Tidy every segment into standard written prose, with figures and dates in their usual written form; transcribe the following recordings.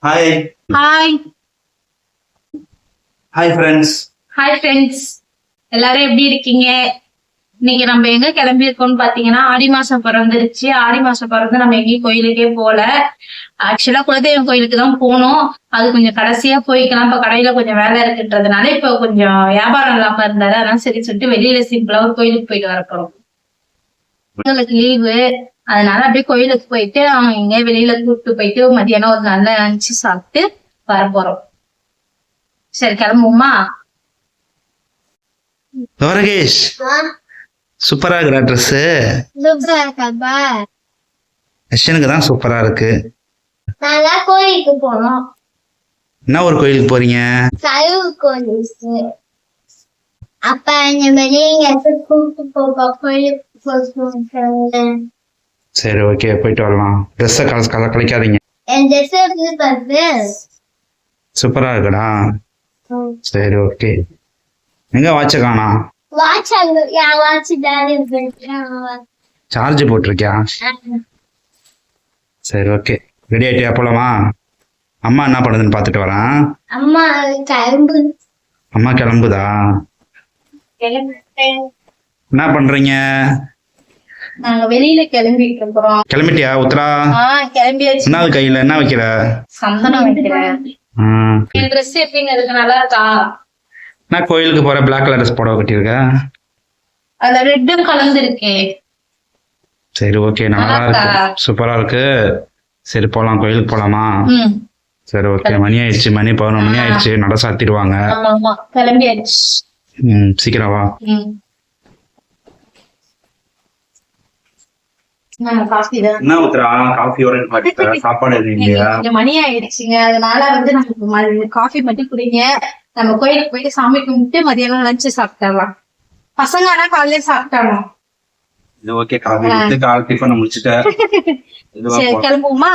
Hi hi hi friends. Hi friends, எல்லாரும் எப்படி இருக்கீங்க? இன்னைக்கு நம்ம எங்க கிளம்பி இருக்கோம்னு பாத்தீங்கன்னா, ஆடி மாசம் பிறந்துருச்சு. ஆடி மாசம் பிறந்து நம்ம எங்கேயும் கோயிலுக்கே போல. ஆக்சுவலா குலதெய்வம் கோயிலுக்கு தான் போனோம். அது கொஞ்சம் கடைசியா போய்க்கலாம், இப்ப கடையில கொஞ்சம் வேலை இருக்குன்றதுனால இப்ப கொஞ்சம் வியாபாரம் இல்லாம இருந்தாரு. அதான் சரி சொல்லிட்டு வெளியில சிம்பிளா ஒரு கோயிலுக்கு போயிட்டு வர போறோம். எங்களுக்கு லீவு, அதனால அப்படியே கோயிலுக்கு போயிட்டு அவங்க எங்க வெளியில கூப்பிட்டு போயிட்டு மதியானம் ஒரு நல்ல லஞ்சு சாப்பிட்டு வர போறோம். சரி கிளம்புவோமா? துவரகேஷ், சூப்பரா இருக்குடா ட்ரெஸ். ரஷ்யனுக்கு தான் சூப்பரா இருக்கு. கோயிலுக்கு போனோம். என்ன ஒரு கோயிலுக்கு போறீங்க? கோயிலுக்கு. அப்ப இந்த மாதிரி கூப்பிட்டு போக கோயிலுக்கு. சரி ஓகே, போயிட்டு வரலாம். ட்ரெஸ்ஸை கலைக்காதீங்க. என் ட்ரெஸ் எப்படி பார்த்து சூப்பரா இருக்குடா. சரி ஓகே. எங்க வாட்ச காணா? வாட்ச் அங்க என் வாட்ச் டாடி இருக்கு. சார்ஜ் போட்டிருக்கியா? சரி ஓகே, ரெடி ஆயிட்டியா? போலாமா? அம்மா என்ன பண்ணுதுன்னு பார்த்துட்டு வரேன். அம்மா கிளம்பு. அம்மா கிளம்புதா? என்ன பண்றீங்க? நாங்க வெளியில கிளம்பிட்டு இருக்கிறோம். கிளம்பிட்டியா உத்தரா? கிளம்பியாச்சு. என்ன கையில என்ன வைக்கிற? சந்தனம் வைக்கிறேன். என் ட்ரெஸ் எப்படிங்க இருக்கு? நல்லா இருக்கா? நான் கோயிலுக்கு போற பிளாக் கலர் ட்ரெஸ் புடவை கட்டியிருக்க. அதுல ரெட்டும் கலந்து இருக்கேன். சரி ஓகே, நல்லா இருக்கு, சூப்பரா இருக்கு. சரி போலாம், கோயிலுக்கு போலாமா? சரி ஓகே. மணி ஆயிடுச்சு, மணி 11 மணி ஆயிடுச்சு. நட சாத்திடுவாங்க. ஆமா கிளம்பியாச்சு. சீக்கிரம் வா. என்ன உத்தரா காஃபியோட சாப்பாடு இல்லையா? மணி ஆயிடுச்சுங்க, அதனால நமக்கு காஃபி மட்டும் குடிங்க. நம்ம கோயிலுக்கு போயிட்டு சாமி கும்பிட்டு மதியானம் லஞ்சு சாப்பிடலாம். பசங்க ஆனா காலையில சாப்பிட்டாங்க. இது ஓகே, காஃபி குடிச்சு கால் டிஃபன் முடிச்சிட்டேன். சரி கிளம்புவோமா?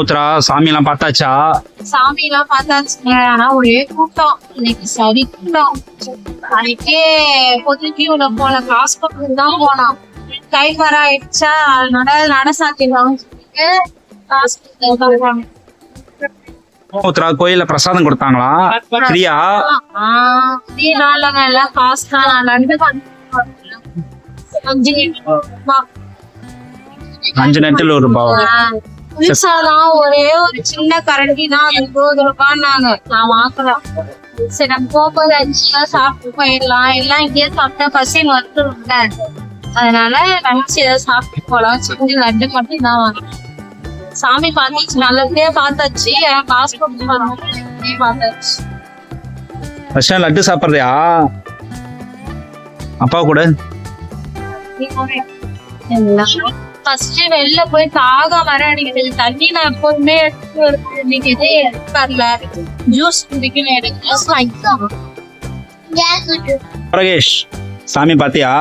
உத்தரா சாமி எல்லாம் பார்த்தாச்சா? சாமி எல்லாம் பார்த்தாச்சுங்க. ஆனா ஒரே கூட்டம் இன்னைக்கு, சரி கூட்டம். அன்னைக்கே பொது கியூல போன கிளாஸ் தான் போனோம். டைம் வர ஆயிடுச்சா, நட சாத்திடுவாங்க. உத்தரா கோயில்ல பிரசாதம் கொடுத்தாங்களா? ஃப்ரீயா? எல்லாம் காசு தான். நான் 5 நெட்டில் ₹1. புதுசாதான் ஒரே ஒரு சின்ன கரண்டி தான், அது ₹20 நான் வாங்கலாம். சரி நம்ம போகும்போது 5 ரூபாய் சாப்பிட்டு போயிடலாம். எல்லாம் இங்கேயே சாப்பிட்டா பசின்னு வந்துரும்ல, அதனால நினைச்சு ஏதாவது சாப்பிட்டு போலாம். செஞ்சு லட்டு மட்டும் தான் வாங்கலாம். சாமி பார்த்தாச்சு, நல்லபடியா பார்த்தாச்சு. காசு கொடுத்து பார்த்தாச்சு. வருஷம் லட்டு சாப்பிட்றியா அப்பா கூட? ஃபர்ஸ்ட் வெளில போய் தாகம் வர அடிக்குது. தண்ணி நான் எப்போதுமே இன்னைக்கு இதே எடுக்கல. ஜூஸ் குடிக்கணும், எனக்கு ஜூஸ் வாங்கிக்கலாம். பிரகேஷ் சாமி பாத்தியா?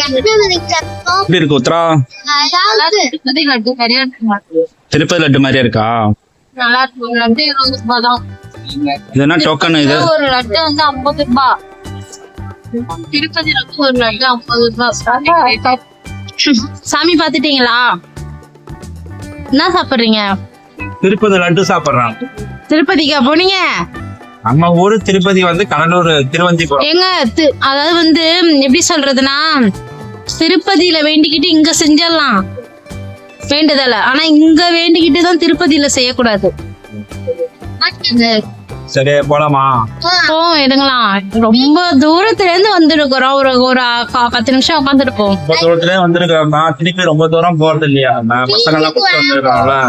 எப்படி இருக்கு உத்தரா? திருப்பதி லட்டு மாதிரியா இருக்கா? நல்லா இருக்கு. லட்டு ₹20 தான். இது என்ன டோக்கன்? இது ஒரு லட்டு வந்து ₹50. திருப்பதி லட்டு ஒரு லட்டு ₹50. சாமி பாத்துட்டீங்களா? என்ன சாப்பிடுறீங்க? திருப்பதி லட்டு சாப்பிடுறான். திருப்பதிக்கா போனீங்க? நம்ம ஊரு திருப்பதி வந்து கடலூர் திருவந்திபுரம். எங்க அதாவது வந்து எப்படி சொல்றதுன்னா, திருப்பதியில வேண்டிக்கிட்டு இங்க செஞ்சிடலாம் வேண்டுதல, ஆனா இங்க வேண்டிக்கிட்டு தான் திருப்பதியில செய்யக்கூடாது. சரி போலாமா? எடுங்களாம். ரொம்ப தூரத்துல இருந்து வந்துருக்கிறோம். ஒரு 10 நிமிஷம் உட்காந்துருப்போம். தூரத்துல வந்துருக்கோம். திருப்பி ரொம்ப தூரம் போறது இல்லையா? பசங்க எல்லாம் கூப்பிட்டு வந்துருக்காங்களா?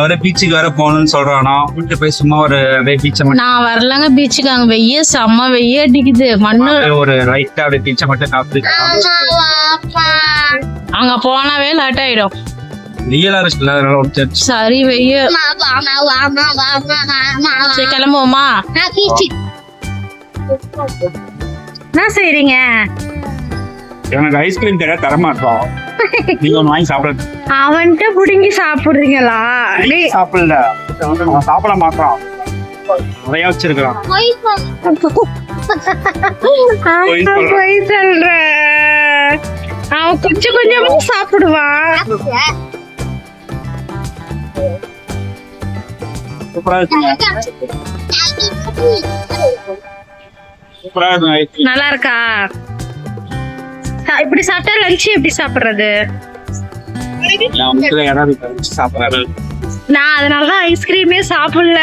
வர பீச்சுக்கு வேற போகணும்னு சொல்றானா? கூப்பிட்டு போய் சும்மா ஒரு பீச்சை மட்டும். நான் வரலங்க பீச்சுக்கு. அங்க வெய்ய செம்ம வெய்ய அடிக்குது. மண்ணு ஒரு ரைட்டா அப்படியே பீச்சை மட்டும் சாப்பிட்டு அங்க போனாவே லேட் ஆயிடும். ரியலா இருக்குல்ல, அதனால ஒரு சர்ச். சரி வெய்ய. சரி கிளம்புவோமா? என்ன செய்றீங்க? எனக்கு ஐஸ்கிரீம் தர மாட்டோம். நீங்க ஒண்ணு வாங்கி சாப்பிடுறது. அவன்கிட்ட புடுங்கி சாப்பிடுறீங்களா? சாப்பிடல, சாப்பிட மாட்டான். நிறைய வச்சிருக்கான். போய் சொல்ற. அவன் கொஞ்சம் கொஞ்சமா சாப்பிடுவான். நல்லா இருக்கா? இப்படி சாப்பிட்டா லஞ்ச் எப்படி சாப்பிடுறது? நான் அதனாலதான் ஐஸ்கிரீமே சாப்பிடல.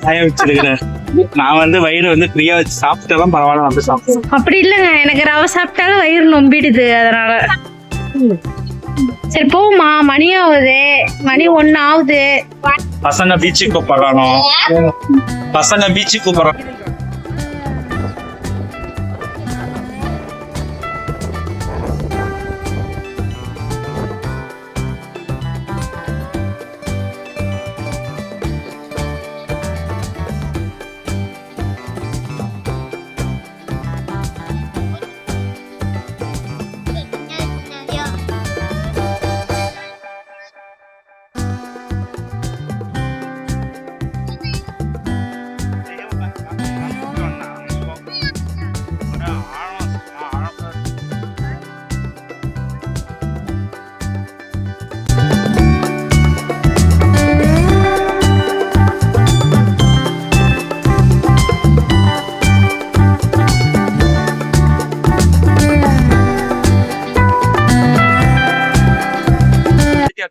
காய வச்சிருக்கிறேன். நான் வந்து வயிறு வந்து ஃப்ரீயா வச்சு சாப்பிட்டாலும் பரவாயில்ல வந்து சாப்பிடுவேன். அப்படி இல்லைங்க, எனக்கு ரவை சாப்பிட்டாலும் வயிறு நொம்பிடுது, அதனால. சரி போமா, மணி ஆகுது. மணி 1 ஆகுது. பசங்க பீச்சுக்கு கூப்பிடறானோ? பசங்க பீச்சுக்கு கூப்பிடறான்.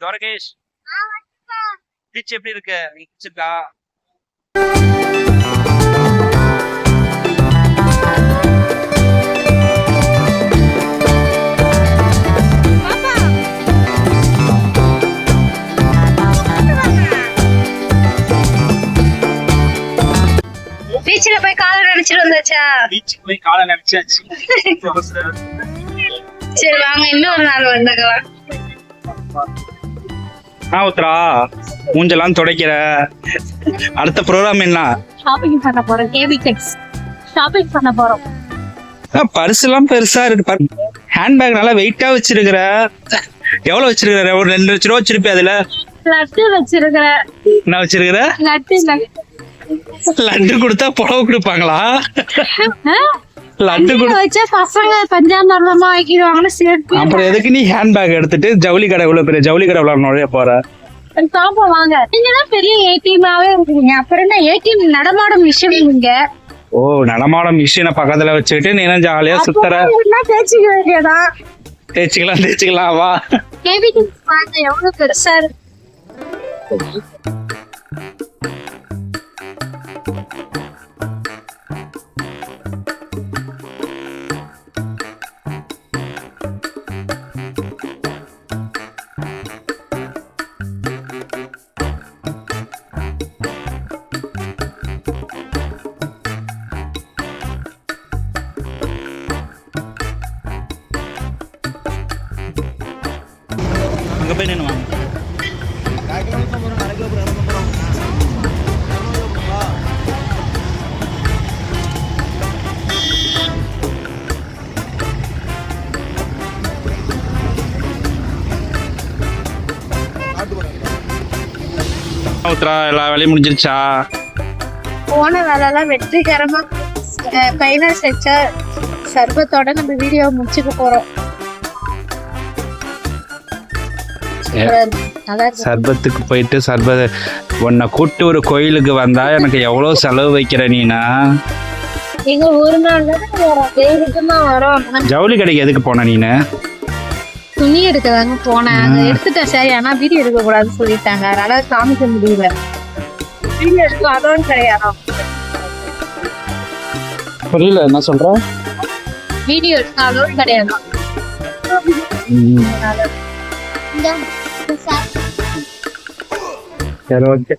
துவரகேஷ், பீச் எப்படி இருக்கு? பிடிச்சிருக்கா? பீச்சில போய் காலை நினைச்சிட்டு வந்தாச்சா? பீச்சுக்கு போய் காலை நினைச்சாச்சு. சரி வாங்க, இன்னொரு நாள் வந்துக்கலாம். உத்தரா மூஞ்செல்லாம் துடைக்கிற. அடுத்த ப்ரோக்ராம் என்ன? ஷாப்பிங் பண்ண போறோம். கேபிடெக்ஸ் ஷாப்பிங் பண்ண போறோம். பர்ஸ் எல்லாம் பெருசா இருக்கு. ஹேண்ட்பேக் நல்லா வெயிட்டா வச்சிருக்கிற. எவ்வளவு வச்சிருக்கிற? ஒரு 2 லட்ச ரூபா வச்சிருப்பே. அதுல லட்டு வச்சிருக்கிறேன். என்ன வச்சிருக்கிற? லட்டு கொடுத்தா புடவை கொடுப்பாங்களா? லட்டு வச்சா பசங்க பஞ்சாமிரதமா ஆக்கிடுவாங்கன்னு சேர்த்து. அப்புறம் எதுக்கு நீ ஹேண்ட்பேக் எடுத்துட்டு ஜவுளி கடை, இவ்வளவு பெரிய ஜவுளி கடை நுழைய போற? பாப்பா வாங்க, நீங்கதான் பெரிய ஏடிஎம்மாவே இருக்கீங்க, அப்புறம் என்ன ஏடிஎம் நடமாடும் விஷயம். நீங்க நடமாடும் மிஷினை பக்கத்துல வச்சுக்கிட்டு நீ என்ன ஜாலியா சுத்துற? தேய்ச்சிக்க வேண்டியதான். தேய்ச்சிக்கலாம் வா. எவ்வளவு பெருசா இருக்கு. அங்க போய் நின்னு வாங்க. எல்லா வேலையும் முடிஞ்சிருச்சா? போன வேலை எல்லாம் வெற்றிகரமா ஃபைனல் செஞ்ச சர்பத்தோட நம்ம வீடியோ முடிச்சுக்க போறோம். சர்பத்துக்கு போயிட்டு உன்னை கூட்டு ஒரு கோயிலுக்கு வந்தா எனக்கு எவ்வளவு செலவு வைக்கிற நீனா? எங்க ஒரு நாள் தான் வரோம். ஜவுளி கடைக்கு எதுக்கு போன நீனு? துணி எடுக்கதாங்க போனேன். அங்க எடுத்துட்டேன். சரி, ஆனா வீடியோ எடுக்க கூடாதுன்னு சொல்லிட்டாங்க, அதனால காமிக்க முடியல. வீடியோ எடுக்க அதோன்னு கிடையாது. புரியல என்ன சொல்ற? வீடியோ எடுக்க அதோன்னு கிடையாது. சரி ஓகே.